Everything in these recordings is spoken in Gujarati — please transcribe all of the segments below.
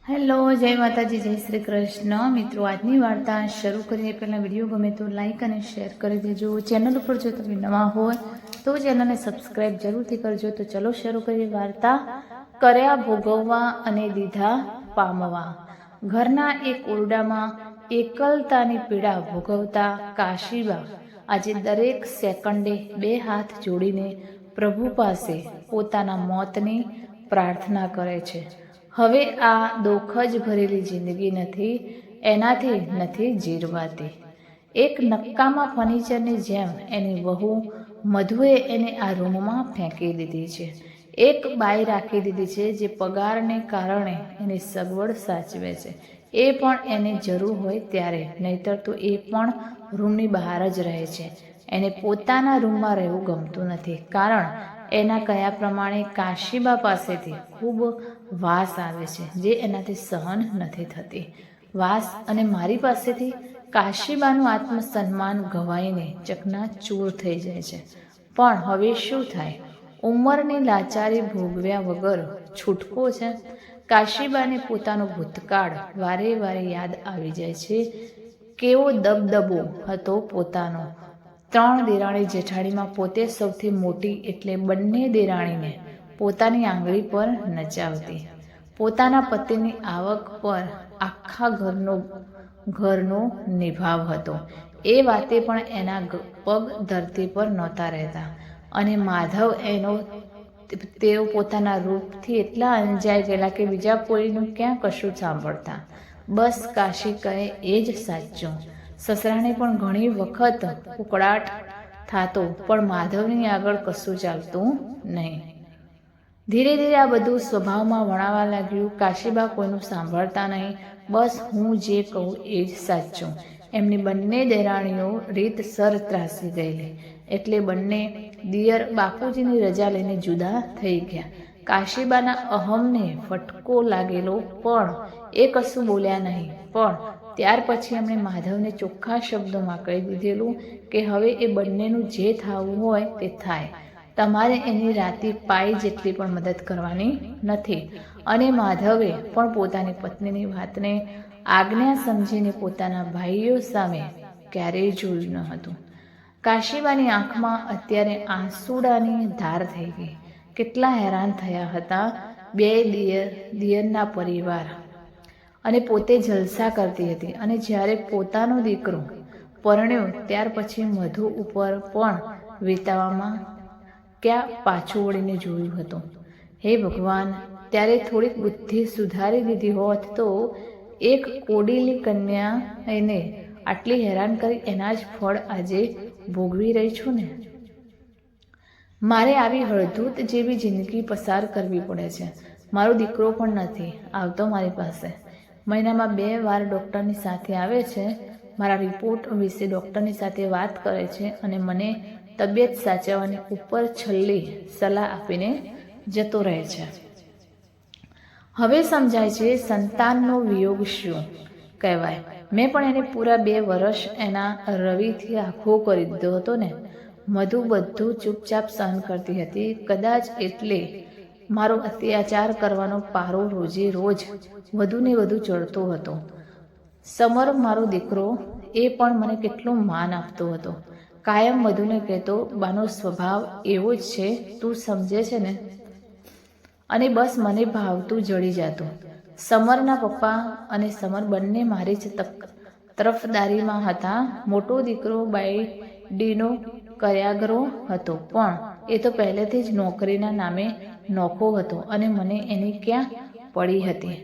હેલો, જય માતાજી, જય શ્રી કૃષ્ણ. મિત્રો, આજની વાર્તા શરૂ કરીએ પહેલાં વિડીયો ગમે તો લાઈક અને શેર કરી દેજો. ચેનલ ઉપર જો તમે નવા હોય તો ચેનલને સબસ્ક્રાઈબ જરૂરથી કરજો. તો ચલો શરૂ કરીએ વાર્તા. કર્યા ભોગવવા અને દીધા પામવા. ઘરના એક ઓરડામાં એકલતાની પીડા ભોગવતા કાશીબા આજે દરેક સેકન્ડે બે હાથ જોડીને પ્રભુ પાસે પોતાના મોતની પ્રાર્થના કરે છે. હવે આ દુઃખ જ ભરેલી જિંદગી નથી, એનાથી નથી જીરવાતી. એક નક્કામાં ફર્નિચરની જેમ એની વહુ મધુએ એને આ રૂમમાં ફેંકી દીધી છે. એક બાઈ રાખી દીધી છે જે પગારને કારણે એની સગવડ સાચવે છે. એ પણ એને જરૂર હોય ત્યારે, નહીતર તો એ પણ રૂમની બહાર જ રહે છે. એને પોતાના રૂમમાં રહેવું ગમતું નથી, કારણ એના કયા પ્રમાણે કાશીબા પાસેથી ખૂબ વાસ આવે છે જે એનાથી સહન નથી થતી. વાસ અને મારી પાસેથી કાશીબાનું આત્મસન્માન ઘવાઈને ચકનાચૂર થઈ જાય છે. પણ હવે શું થાય? ઉંમરની લાચારી ભોગવ્યા વગર છૂટકો છે. કાશીબાને પોતાનો ભૂતકાળ વારે વારે યાદ આવી જાય છે. કેવો દબદબો હતો પોતાનો. 3 દેરાણી જેઠાણીમાં પોતે સૌથી મોટી, એટલે બંને દેરાણીને પોતાની આંગળી પર નચાવતી. પોતાના પતિની આવક પર આખા ઘરનો નિભાવ હતો. એ વાતે પણ એના પગ ધરતી પર નહોતા રહેતા. અને માધવ તેઓ પોતાના રૂપથી એટલા અંજાઈ ગયેલા કે બીજા કોઈનું ક્યાં કશું સાંભળતા. બસ કાશી કહે એ જ સાચું. સસરાને પણ ઘણી વખત ઉકળાટ થતો, પણ માધવની આગળ કશું ચાલતું નહીં. ધીરે ધીરે આ બધું સ્વભાવમાં વણાવા લાગ્યું. કાશીબા કોઈનું સાંભળતા નહીં. બસ હું જે કહું એ જ સાચું. એમની બંને દેરાણીઓ રીતસર ત્રાસી ગયેલી, એટલે બંને દિયર બાપુજીની રજા લઈને જુદા થઈ ગયા. કાશીબાના અહમને ફટકો લાગેલો, પણ એ કશું બોલ્યા નહીં. પણ ત્યાર પછી એમણે માધવને ચોખ્ખા શબ્દોમાં કહી દીધેલું કે હવે એ બંનેનું જે થવું હોય તે થાય. તમારે એની રાતી પાઈ જેટલી પણ મદદ કરવાની નથી. અને માધવે પણ પોતાની પત્નીની વાતને આજ્ઞા સમજીને પોતાના ભાઈઓ સામે ક્યારેય જોયું ન હતું. કાશીબાની આંખમાં અત્યારે આંસુડાની ધાર થઈ ગઈ. કેટલા હેરાન થયા હતા બે દિયરના પરિવાર, અને પોતે જલસા કરતી હતી. અને જ્યારે પોતાનો દીકરો પરણ્યો ત્યાર પછી મધુ ઉપર પણ વીતવામાં ક્યાં પાછું વળીને જોયું હતું. હે ભગવાન, ત્યારે થોડીક બુદ્ધિ સુધારી દીધી હોત તો એક કોડીલી કન્યા એને આટલી હેરાન કરી એના જ ફળ આજે ભોગવી રહી છું ને. મારે આવી હળધૂત જેવી જિંદગી પસાર કરવી પડે છે. મારો દીકરો પણ નથી આવતો મારી પાસે. મહિનામાં 2 વાર ડૉક્ટરની સાથે આવે છે. મારા રિપોર્ટ વિશે ડૉક્ટરની સાથે વાત કરે છે અને મને તબિયત સાચવવાની ઉપર છેલ્લી સલાહ આપીને જતો રહે છે. હવે સમજાય છે સંતાનનો વિયોગ શું કહેવાય. મેં પણ એને પૂરા 2 વર્ષ એના રવિથી આખો કરી દીધો હતો ને. મધુ બધું ચૂપચાપ સહન કરતી હતી. કદાચ એટલે મારો અત્યાચાર કરવાનો પારો રોજે રોજ વધુ ને વધુ ચડતો હતો. સમર મારો દીકરો એ પણ મને કેટલું માન આપતો હતો. કાયમ મધુને કહેતો, બાનો સ્વભાવ એવો જ છે, તું સમજે છે ને. અને બસ મને ભાવતું જડી જતું. સમરના પપ્પા અને સમર બંને મારી જ તરફદારીમાં હતા. મોટો દીકરો બાયડીનો કર્યાગરો હતો, પણ એ તો પહેલેથી જ નોકરીના નામે નોખો હતો અને મને એની ક્યાં પડી હતી.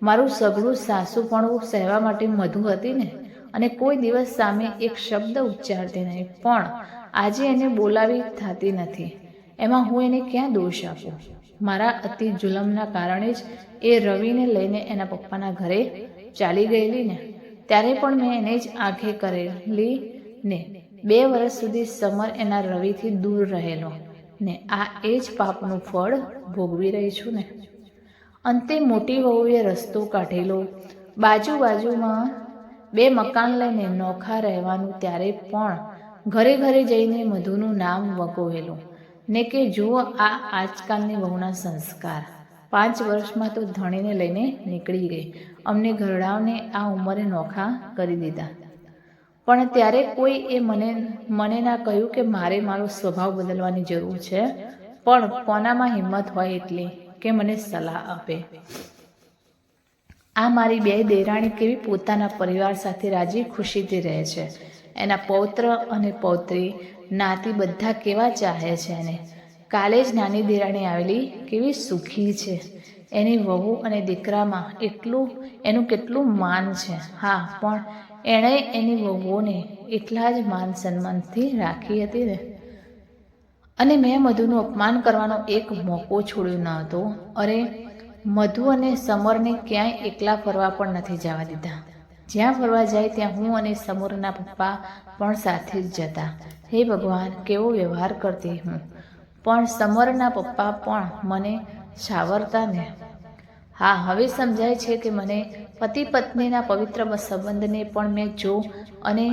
મારું સગડું સાસુપણું સહેવા માટે મધુ હતી ને. અને કોઈ દિવસ સામે એક શબ્દ ઉચ્ચારતી નહીં. પણ આજે એને બોલાવી થતી નથી. એમાં હું એને ક્યાં દોષ આપું? મારા અતિ જુલમના કારણે જ એ રવિને લઈને એના પપ્પાના ઘરે ચાલી ગયેલી ને. ત્યારે પણ મેં એને જ આંખે કરેલી ને. 2 વર્ષ સુધી સમર એના રવિથી દૂર રહેલો ને. આ એ જ પાપનું ફળ ભોગવી રહી છું ને. અંતે મોટી વહુએ રસ્તો કાઢેલો. બાજુમાં 2 મકાન લઈને નોખા રહેવાનું. ત્યારે પણ ઘરે ઘરે જઈને મધુનું નામ વગોવેલું ને કે જુઓ આ આજકાલની વહુના સંસ્કાર. 5 વર્ષમાં તો ધણીને લઈને નીકળી ગઈ. અમને ઘરડાઓને આ ઉંમરે નોખા કરી દીધા. પણ ત્યારે કોઈ એ મને ના કહ્યું કે મારે મારો સ્વભાવ બદલવાની જરૂર છે. પણ કોનામાં હિંમત હોય એટલી કે મને સલાહ આપે. આ મારી 2 દેરાણી કેવી પોતાના પરિવાર સાથે રાજી ખુશીથી રહે છે. એના પૌત્ર અને પૌત્રી નાતી બધા કેવા ચાહે છે એને. કાલે જ નાની દેરાણી આવેલી, કેવી સુખી છે. એની વહુ અને દીકરામાં એનું કેટલું માન છે. હા, પણ એણે એની વહુઓને એટલા જ માન સન્માનથી રાખી હતી ને. અને મેં મધુનું અપમાન કરવાનો એક મોકો છોડ્યો ન હતો. અરે, મધુ અને સમરને ક્યાંય એકલા ફરવા પણ નથી જવા દીધા. જ્યાં ફરવા જાય ત્યાં હું અને સમરના પપ્પા પણ સાથે જ જતા. હે ભગવાન, કેવો વ્યવહાર કરતી હું. પણ સમરના પપ્પા પણ મને સાવરતા ને. હા, હવે સમજાય છે કે મને પતિ પત્નીના પવિત્ર સંબંધને પણ મેં અને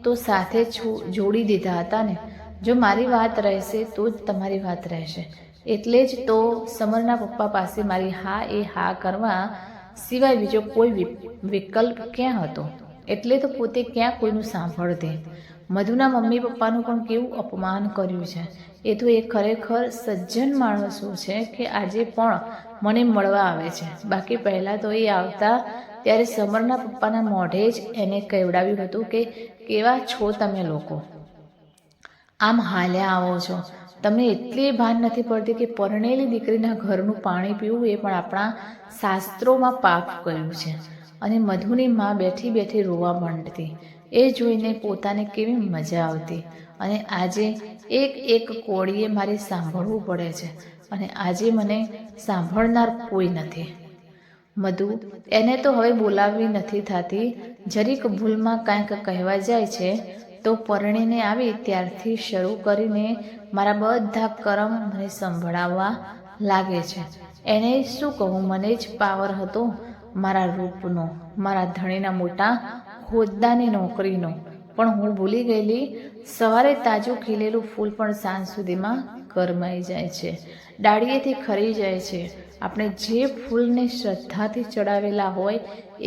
તો સાથે જોડી દીધા હતા ને. જો મારી વાત રહેશે તો જ તમારી વાત રહેશે. એટલે જ તો સમરના પપ્પા પાસે મારી હા એ હા કરવા સિવાય બીજો કોઈ વિકલ્પ ક્યાં હતો. એટલે તો પોતે ક્યાં કોઈનું સાંભળતી. મધુના મમ્મી પપ્પાનું પણ કેવું અપમાન કર્યું છે. એ તો એ ખરેખર સજ્જન માણસો છે કે આજે પણ મને મળવા આવે છે. બાકી પહેલાં તો એ આવતા ત્યારે સમરના પપ્પાના મોઢે જ એને કહેવડાવ્યું હતું કે કેવા છો તમે લોકો, આમ હાલ્યા આવો છો. તમને એટલી ભાન નથી પડતી કે પરણેલી દીકરીના ઘરનું પાણી પીવું એ પણ આપણા શાસ્ત્રોમાં પાપ કહ્યું છે. અને મધુની માં બેઠી બેઠી રોવા માંડતી. એ જોઈને પોતાને કેવી મજા આવતી. અને આજે એક કોળીએ મારે સાંભળવું પડે છે. અને આજે મને સાંભળનાર કોઈ નથી. મધુ, એને તો હવે બોલાવવી નથી થતી. જરીક ભૂલમાં કાંઈક કહેવા જાય છે તો પરણીને આવી ત્યારથી શરૂ કરીને મારા બધા કરમ મને સંભળાવવા લાગે છે. એને શું કહું, મને જ પાવર હતો મારા રૂપનો, મારા ધણીના મોટા હોદ્દાની નોકરીનો. પણ હું ભૂલી ગયેલી. સવારે તાજું ખીલેલું ફૂલ પણ સાંજ સુધીમાં કરમાઈ જાય છે, ડાળીએથી ખરી જાય છે. આપણે જે ફૂલને શ્રદ્ધાથી ચડાવેલા હોય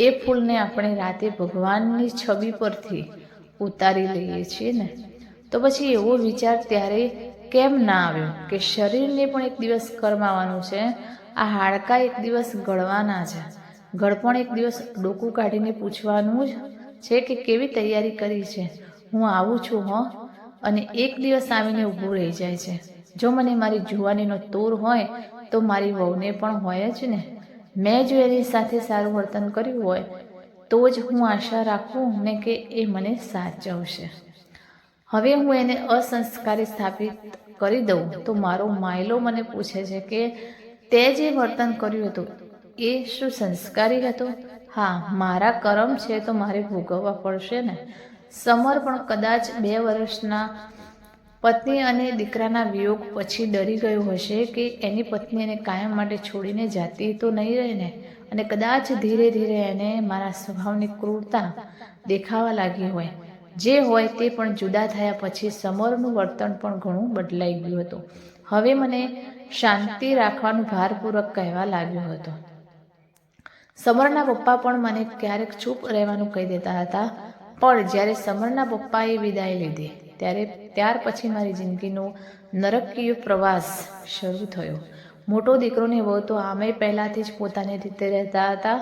એ ફૂલને આપણે રાતે ભગવાનની છબી પરથી ઉતારી લઈએ છીએ ને. તો પછી એવો વિચાર ત્યારે કેમ ના આવ્યો કે શરીરને પણ એક દિવસ કરમાવાનું છે. આ હાડકાં એક દિવસ ગળવાના છે. ગળપણ એક દિવસ ડોકું કાઢીને પૂછવાનું જ છે કે કેવી તૈયારી કરી છે, હું આવું છું હો. અને એક દિવસ આવીને ઊભું રહી જાય છે. જો મને મારી જુવાનીનો તોર હોય તો મારી વહુને પણ હોય જ ને. મેં જો એની સાથે સારું વર્તન કર્યું હોય તો જ હું આશા રાખું ને કે એ મને સાચવશે. હવે હું એને અસંસ્કારી સ્થાપિત કરી દઉં તો મારો માયલો મને પૂછે છે કે તે જે વર્તન કર્યું હતું એ શું સંસ્કારી હતું? હા, મારા કરમ છે તો મારે ભોગવવા પડશે ને. સમર પણ કદાચ 2 વર્ષના પત્ની અને દીકરાના વિયોગ પછી ડરી ગયો હશે કે એની પત્ની એને કાયમ માટે છોડીને જાતી તો નહીં રહે ને. અને કદાચ ધીરે ધીરે એને મારા સ્વભાવની ક્રૂરતા દેખાવા લાગી હોય. જે હોય તે પણ જુદા થયા પછી સમરનું વર્તન પણ ઘણું બદલાઈ ગયું હતું. હવે મને શાંતિ રાખવાનું ભારપૂર્વક કહેવા લાગ્યો હતો. સમરના પપ્પા પણ મને ક્યારેક ચૂપ રહેવાનું કહી દેતા હતા. પણ જ્યારે સમરના પપ્પાએ વિદાય લીધી ત્યાર પછી મારી જિંદગીનો નરકીય પ્રવાસ શરૂ થયો. મોટો દીકરો ને વહુ તો આમે પહેલાંથી જ પોતાની રીતે રહેતા હતા.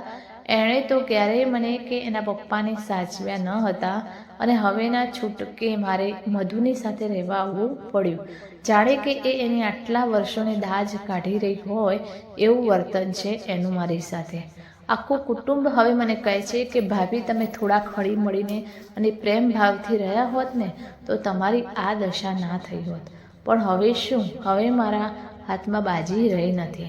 એણે તો ક્યારેય મને કે એના પપ્પાને સાચવ્યા ન હતા. અને હવેના છૂટકે મારે મધુની સાથે રહેવા આવવું પડ્યું. જાણે કે એ એની આટલા વર્ષોની દાજ કાઢી રહી હોય એવું વર્તન છે એનું મારી સાથે. આખું કુટુંબ હવે મને કહે છે કે ભાભી, તમે થોડા હળી મળીને અને પ્રેમ ભાવથી રહ્યા હોત ને તો તમારી આ દશા ના થઈ હોત. પણ હવે શું? હવે મારા હાથમાં બાજી રહી નથી.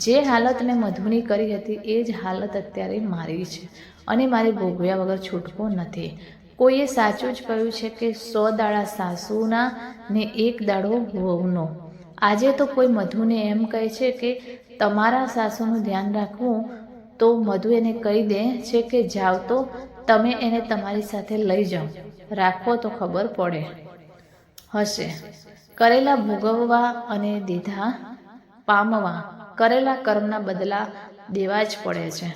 જે હાલત મેં મધુની કરી હતી એ જ હાલત અત્યારે મારી છે. અને મારે ભોગવ્યા વગર છૂટકો નથી. કોઈએ સાચું જ કહ્યું છે કે 100 દાડા સાસુના ને 1 દાડો વહુનો. આજે તો કોઈ મધુને એમ કહે છે કે તમારા સાસુનું ધ્યાન રાખવું તો મધુ એને કહી દે છે કે જાઓ તો તમે એને તમારી સાથે લઈ જાઓ, રાખો તો ખબર પડે. હશે કરેલા ભોગવવા અને દીધા પામવા. કરેલા કર્મના બદલા દેવા જ પડે છે.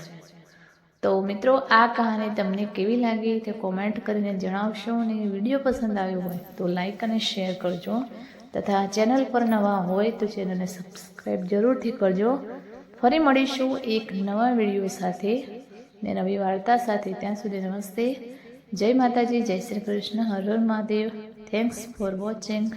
તો મિત્રો આ કહાની તમને કેવી લાગી તે કોમેન્ટ કરીને જણાવશો અને વિડીયો પસંદ આવ્યો હોય તો લાઈક અને શેર કરજો તથા ચેનલ પર નવા હોય તો ચેનલને સબસ્ક્રાઈબ જરૂરથી કરજો. ફરી મળીશું એક નવા વિડીયો સાથે ને નવી વાર્તા સાથે. ત્યાં સુધી નમસ્તે, જય માતાજી, જય શ્રી કૃષ્ણ, હર હર મહાદેવ. Thanks for watching.